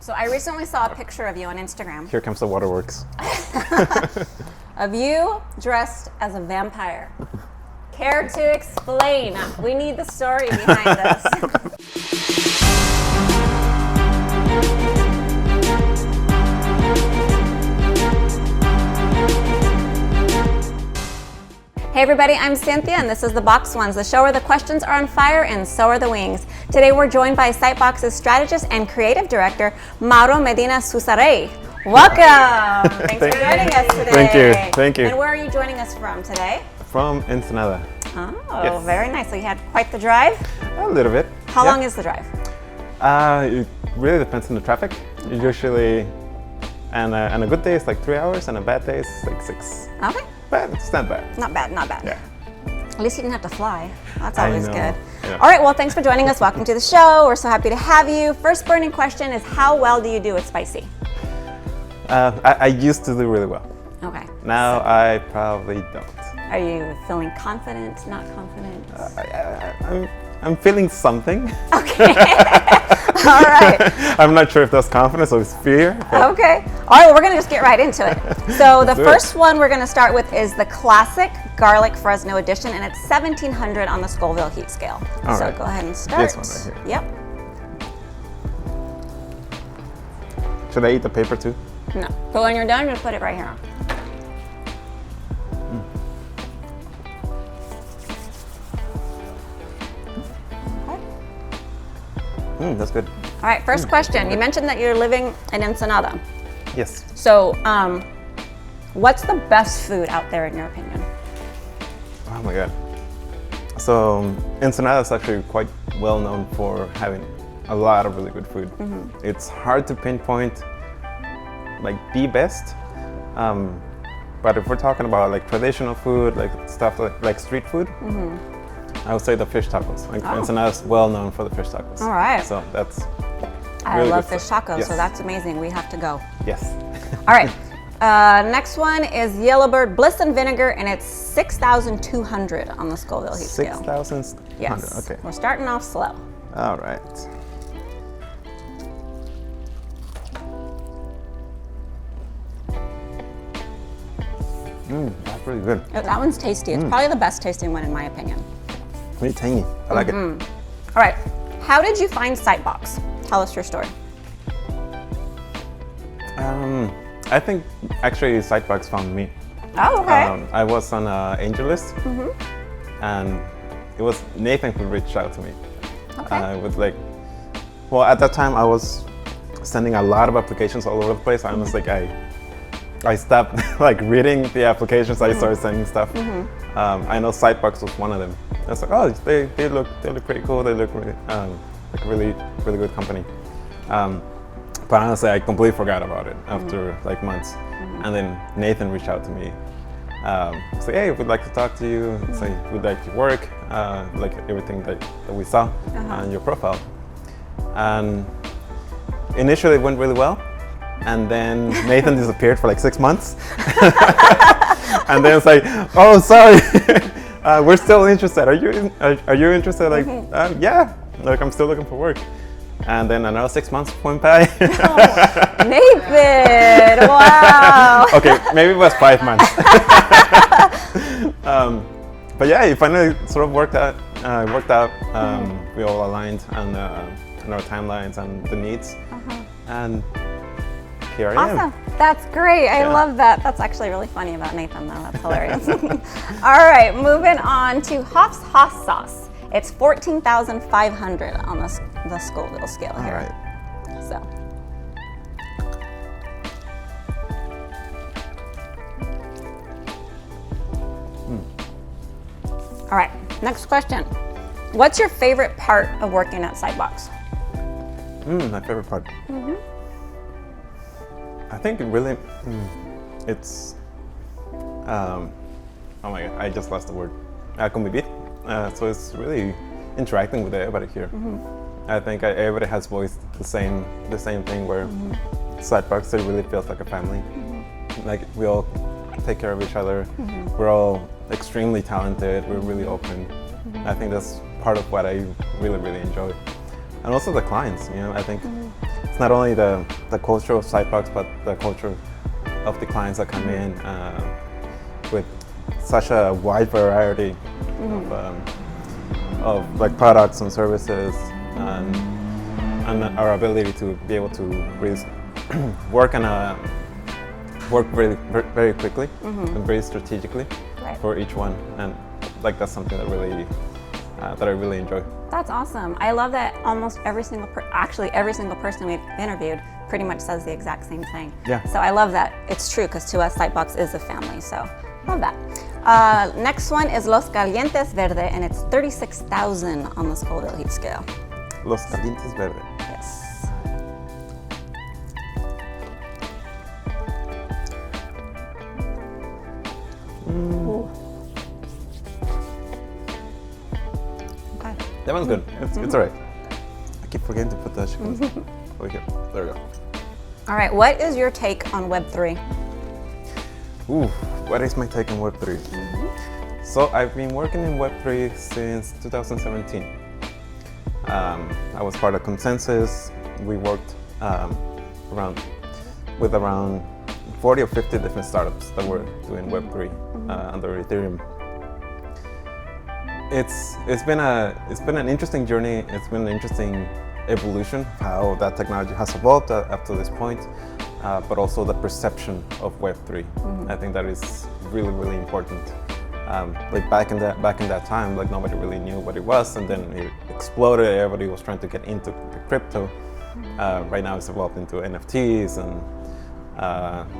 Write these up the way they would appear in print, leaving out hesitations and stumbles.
So I recently saw a picture of you on Instagram. Here comes the waterworks. Of you dressed as a vampire. Care to explain? We need the story behind this. Hey everybody, I'm Cynthia and this is The Box Ones, the show where the questions are on fire and so are the wings. Today we're joined by Sitebox's strategist and creative director, Mauro Medina-Susarrey. Welcome! Thanks for joining us today. Thank you. And where are you joining us from today? From Ensenada. Oh, yes. Very nice. So you had quite the drive? A little bit. How long is the drive? It really depends on the traffic. Usually, and a good day is like 3 hours, and a bad day is like 6. Okay. But it's not bad. Not bad, not bad. Yeah. At least you didn't have to fly. That's always good. Yeah. All right, well, thanks for joining us. Welcome to the show. We're so happy to have you. First burning question is, how well do you do with spicy? I used to do really well. Okay. Now I probably don't. Are you feeling confident, not confident? I'm feeling something. Okay. All right. I'm not sure if that's confidence or it's fear. Okay. All right, well, we're going to just get right into it. So the first one we're going to start with is the classic garlic Fresno edition, and it's 1700 on the Scoville heat scale. All so right. go ahead and start. This one right Yep. Should I eat the paper too? No. But when you're done, just put it right here. That's good. All right, first question. You mentioned that you're living in Ensenada. Yes. So, what's the best food out there in your opinion? Oh my God. So Ensenada is actually quite well known for having a lot of really good food. It's hard to pinpoint like the best, but if we're talking about like traditional food, like stuff like street food, I would say the fish tacos. Like Ensenada is well known for the fish tacos. All right. So that's I really love good fish stuff. tacos, Yes. so that's amazing. We have to go. Yes. All right. Next one is Yellowbird Bliss and Vinegar, and it's 6,200 on the Scoville heat scale. 6,200. Yes. Okay. We're starting off slow. All right. That's really good. That one's tasty. It's probably the best tasting one in my opinion. Really tangy. I like it. All right. How did you find Sitebox? Tell us your story. I think actually Sitebox found me. Oh, okay. I was on an angel list, and it was Nathan who reached out to me. Okay. With like, well, at that time I was sending a lot of applications all over the place. I was like, I stopped like reading the applications. I started sending stuff. I know Sitebox was one of them. I was like, oh, they look pretty cool. They look really like a really good company. But honestly, I completely forgot about it after like months. And then Nathan reached out to me. He's like, hey, we'd like to talk to you. Say we'd like your work, like everything that we saw on your profile. And initially it went really well. And then Nathan disappeared for like 6 months. And then it's like, oh, sorry, we're still interested. Are you interested? Like, yeah, like I'm still looking for work. And then another 6 months went by. Nathan, wow. Okay, maybe it was 5 months. But yeah, it finally sort of worked out. We all aligned on our timelines and the needs. And here I am. Awesome. That's great. I love that. That's actually really funny about Nathan, though. That's hilarious. All right, moving on to Hoff's Hot Sauce. It's 14,500 on the Scoville scale here. All right. So. All right, next question. What's your favorite part of working at Sitebox? My favorite part. I think it really, it's, oh my God, I just lost the word. Convivir. So it's really interacting with everybody here. I think everybody has voiced the same thing where Sitebox, it really feels like a family. Like we all take care of each other. We're all extremely talented. We're really open. I think that's part of what I really enjoy. And also the clients, you know, I think it's not only the culture of Sidebox, but the culture of the clients that come in with such a wide variety of like products and services, and our ability to be able to really work really very quickly and very strategically for each one, and like that's something that really that I really enjoy. That's awesome. I love that almost every single person we've interviewed pretty much says the exact same thing. Yeah. So I love that. It's true, because to us, Sidebox is a family. So love that. Next one is Los Calientes Verde, and it's 36,000 on the Scoville heat scale. Los Calientes Verde. Yes. Ooh. Okay. That one's good. It's all right. I keep forgetting to put that shit over here. There we go. All right. What is your take on Web3? Ooh, what is my take on Web3? So I've been working in Web3 since 2017. I was part of Consensus. We worked around 40 or 50 different startups that were doing Web3 under Ethereum. It's been an interesting journey. It's been an interesting evolution of how that technology has evolved up to this point, but also the perception of Web3. I think that is really, really important. Like back in that time, like nobody really knew what it was, and then it exploded. Everybody was trying to get into the crypto. Right now, it's evolved into NFTs and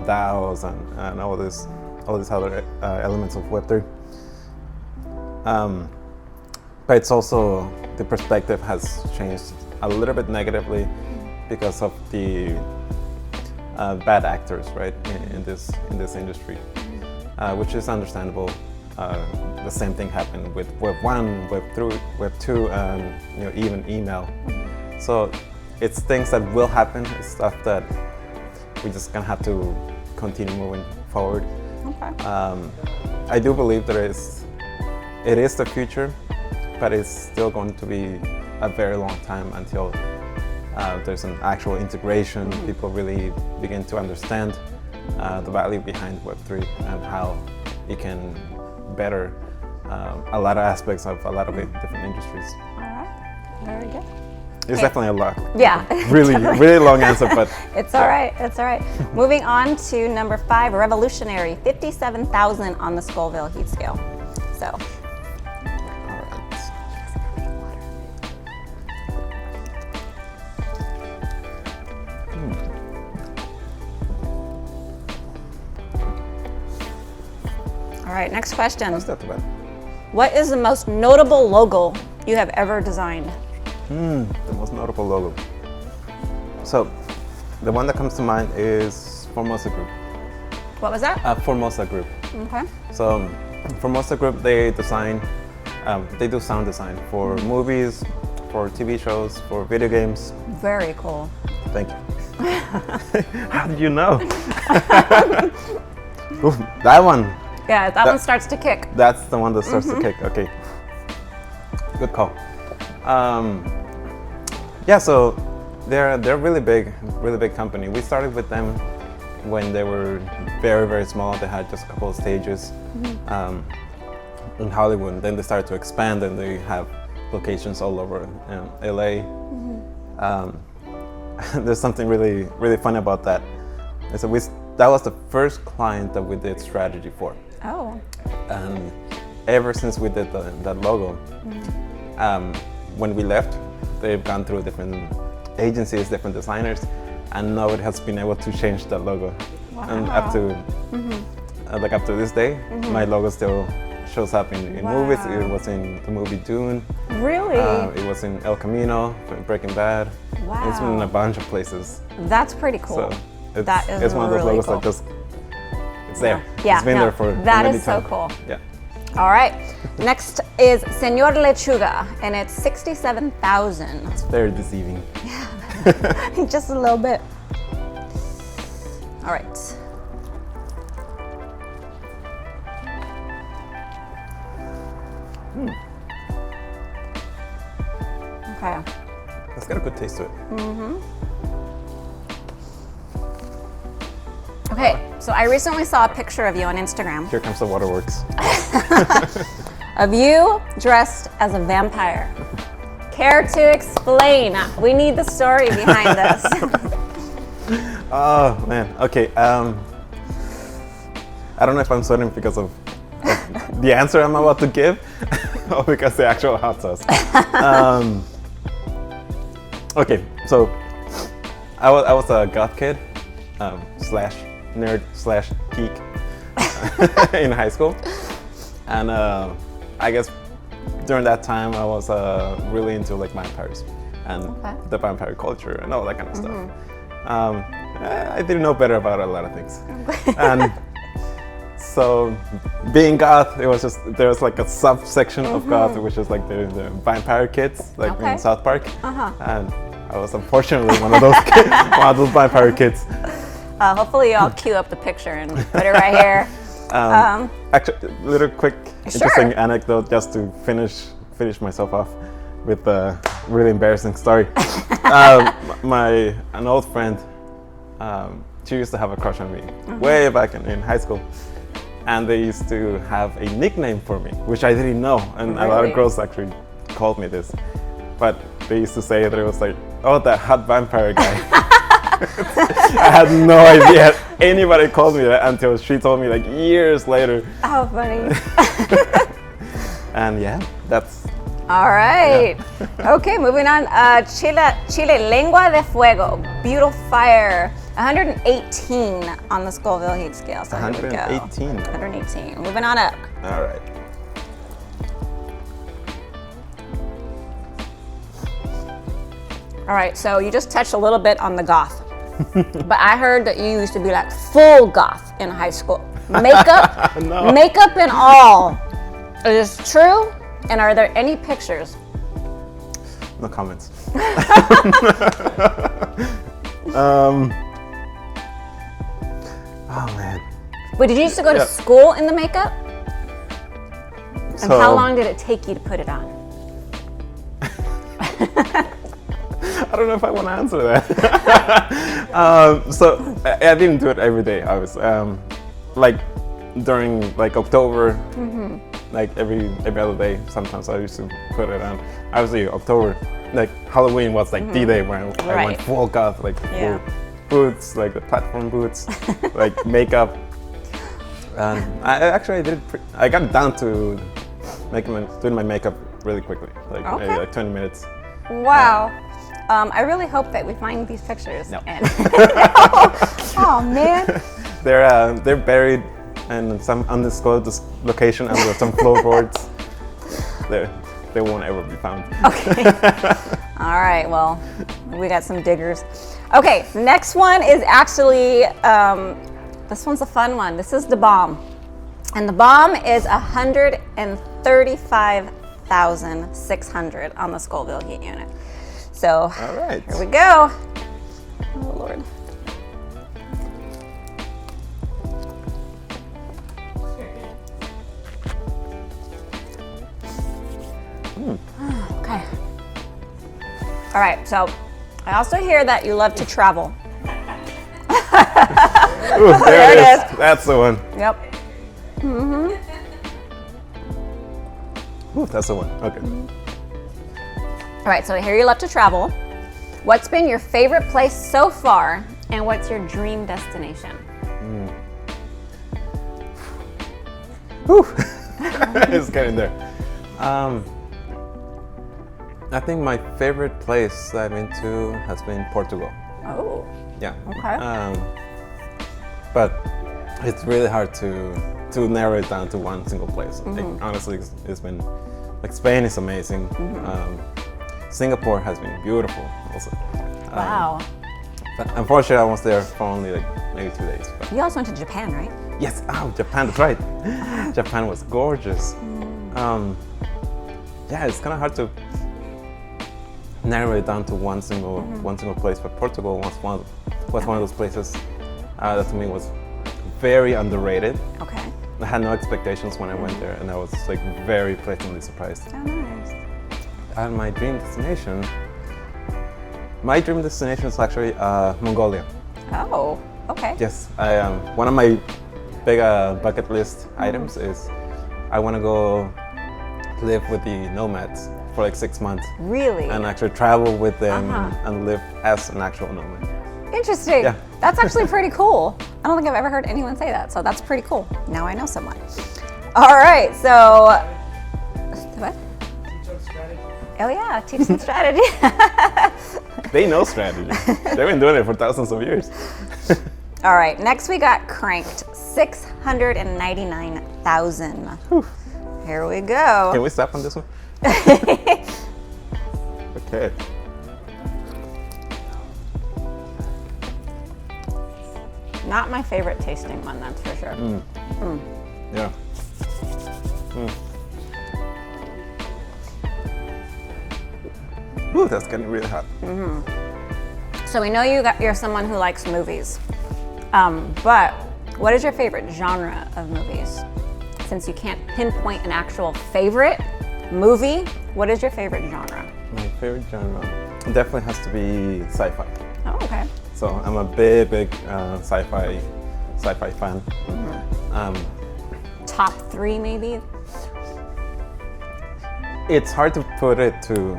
DAOs and all these other elements of Web3. But it's also, the perspective has changed a little bit negatively because of the bad actors, right, in this industry, which is understandable. The same thing happened with Web 1, Web 2, and even email. So it's things that will happen. It's stuff that we're just gonna have to continue moving forward. Okay. I do believe it is the future, but it's still going to be a very long time until there's an actual integration. People really begin to understand the value behind Web3 and how it can better a lot of aspects of a lot of different industries. All right. Very good. It's definitely a lot. Yeah. Really long answer, but it's all right. It's all right. Moving on to number 5, Revolutionary, 57,000 on the Scoville heat scale. So. All right, next question. That's not too bad. What is the most notable logo you have ever designed? The most notable logo. So, the one that comes to mind is Formosa Group. What was that? Formosa Group. Okay. So, Formosa Group, they do sound design for movies, for TV shows, for video games. Very cool. Thank you. How did you know? Ooh, that one. Yeah, that one starts to kick. That's the one that starts to kick. Okay. Good call. Yeah, so they're really big company. We started with them when they were very, very small. They had just a couple of stages in Hollywood. Then they started to expand, and they have locations all over LA. There's something really, really fun about that. And so that was the first client that we did strategy for. Oh. And ever since we did that logo, when we left, they've gone through different agencies, different designers, and nobody has been able to change that logo. Wow. And up to this day, my logo still shows up in movies. It was in the movie Dune. Really? It was in El Camino, Breaking Bad. Wow. It's been in a bunch of places. That's pretty cool. So It's one of those really logos cool. that just, it's there. Yeah, it's been there for that many is so times. cool. Yeah. All right. Next is Senorlechuga, and it's 67,000. It's very deceiving. Just a little bit. All right. Okay. It's got a good taste to it. Okay, so I recently saw a picture of you on Instagram Here comes the waterworks. of you dressed as a vampire. Care to explain? We need the story behind this. Oh man. Okay. I don't know if I'm sweating because of the answer I'm about to give, or because the actual hot sauce. Okay, so I was a goth kid, slash nerd slash geek in high school, and I guess during that time I was really into like vampires and the vampire culture and all that kind of stuff. I didn't know better about a lot of things, and so being goth, it was just there was like a subsection of goth, which is like the vampire kids, like in South Park, and I was unfortunately one of those kids, one of those vampire kids. Hopefully I'll cue up the picture and put it right here. Actually, little quick interesting anecdote just to finish myself off with a really embarrassing story. An old friend, she used to have a crush on me way back in high school, and they used to have a nickname for me, which I didn't know, and a lot of girls actually called me this. But they used to say that it was like, oh, that hot vampire guy. I had no idea anybody called me that until she told me like years later. How funny. And yeah, that's... All right. Yeah. Okay, moving on. Chile, Lengua de Fuego, Beautiful Fire. 118 on the Scoville heat scale. So 118. 118. Moving on up. All right. All right, so you just touched a little bit on the goth. But I heard that you used to be like full goth in high school. Makeup, makeup and all. Is this true? And are there any pictures? No comments. Oh man. But did you used to go to school in the makeup? And how long did it take you to put it on? I don't know if I want to answer that. So I didn't do it every day, obviously. Like during like October, like every other day. Sometimes I used to put it on. Obviously October, like Halloween was like D-Day when I went full goth, like full boots, like the platform boots, like makeup. I got down to doing my makeup really quickly, like maybe like 20 minutes. Wow. I really hope that we find these pictures. No. Oh man. They're buried in some undisclosed location under some floorboards. They won't ever be found. Okay. All right. Well, we got some diggers. Okay. Next one is actually this one's a fun one. This is the bomb, and the bomb is 135,600 on the Scoville heat unit. So, all right. Here we go. Oh, Lord. Okay. All right, so I also hear that you love to travel. Ooh, there it is. That's the one. Yep. Ooh, that's the one. Okay. All right, so I hear you love to travel. What's been your favorite place so far, and what's your dream destination? Whew. It's getting there. I think my favorite place I've been to has been Portugal. Oh. Yeah. Okay. But it's really hard to narrow it down to one single place. Like, honestly, it's been like Spain is amazing. Singapore has been beautiful also. Wow. But unfortunately, I was there for only like maybe 2 days. But You also went to Japan, right? yes, Japan, that's right. Japan was gorgeous. Yeah, it's kind of hard to narrow it down to one single place, but Portugal was one of those places that to me was very underrated. Okay. I had no expectations when I went there, and I was like very pleasantly surprised. Oh, nice. And my dream destination is actually Mongolia. Oh. Okay. Yes, I one of my big bucket list items is I want to go live with the nomads for like 6 months. Really? And actually travel with them and live as an actual nomad. Interesting. Yeah. That's actually pretty cool. I don't think I've ever heard anyone say that, so that's pretty cool. Now I know someone. All right, so what? Teach us strategy. Oh yeah, teach some strategy. They know strategy. They've been doing it for thousands of years. All right, next we got cranked 699,000. Here we go. Can we stop on this one? Okay. Not my favorite tasting one, that's for sure. Yeah. Ooh, that's getting really hot. So we know you're someone who likes movies, but what is your favorite genre of movies? Since you can't pinpoint an actual favorite movie, what is your favorite genre? My favorite genre definitely has to be sci-fi. Oh, okay. So I'm a big sci-fi fan. Top 3 maybe? It's hard to put it to.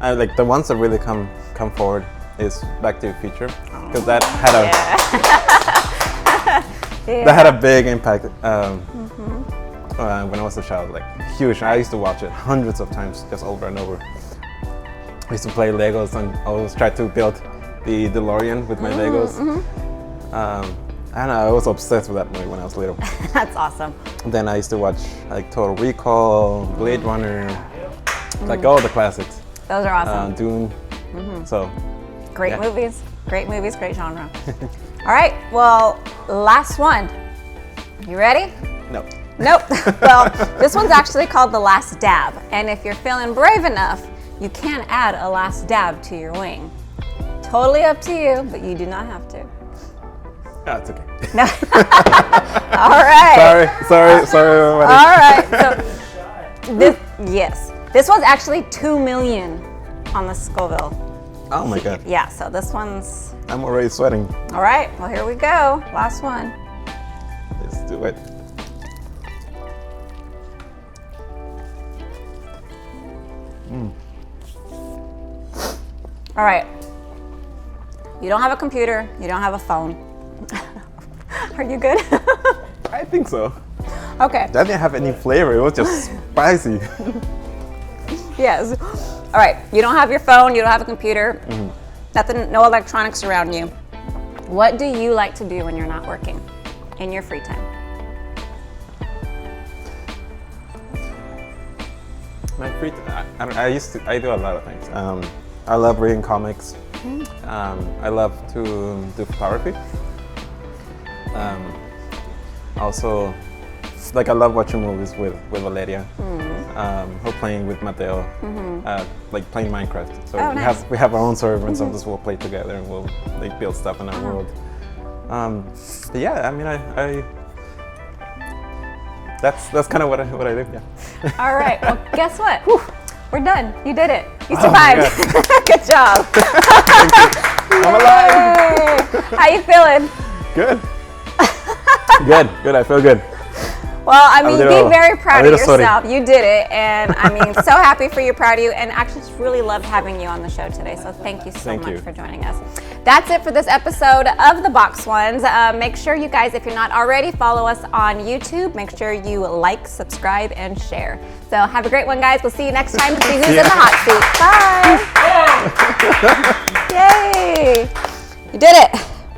Like the ones that really come forward is Back to the Future, because that had that had a big impact when I was a child, like huge. I used to watch it hundreds of times, just over and over. I used to play Legos and always try to build the DeLorean with my Legos. And I was obsessed with that movie when I was little. That's awesome. Then I used to watch like Total Recall, Blade Runner, like all the classics. Those are awesome. Dune. So Great yeah. movies, great genre. All right, well, last one. You ready? no. Nope. Well, this one's actually called The Last Dab. And if you're feeling brave enough, you can add a last dab to your wing. Totally up to you, but you do not have to. Oh, it's okay. No. All right. Sorry, everybody. All right. So this one's actually 2 million on the Scoville. Oh my God. Yeah, so this one's, I'm already sweating. all right, well, here we go. Last one. Let's do it. All right. You don't have a computer, you don't have a phone. Are you good? I think so. Okay. That didn't have any flavor. It was just spicy. Yes. All right. You don't have your phone, you don't have a computer, nothing, no electronics around you. What do you like to do when you're not working in your free time? My free time, I do a lot of things. I love reading comics. I love to do photography. Also, like I love watching movies with Valeria. Or playing with Mateo, like playing Minecraft. So Oh, nice. we have our own server, and sometimes we'll play together and we'll like build stuff in our world. But yeah, I mean, I that's kind of what I do. Yeah. All right. Well, guess what? We're done. You did it. You Oh my survived. Good job. I'm alive. Yay. How you feeling? Good. Good. I feel good. Well, I mean, be very proud of sweaty. yourself. You did it, and I mean, so happy for you, proud of you, and actually just really loved having you on the show today. So thank you so much for joining us. That's it for this episode of The Box Ones. Make sure you guys, if you're not already, follow us on YouTube. Make sure you like, subscribe, and share. So have a great one, guys. We'll see you next time to see who's in the hot seat. Bye. Yay. You did it.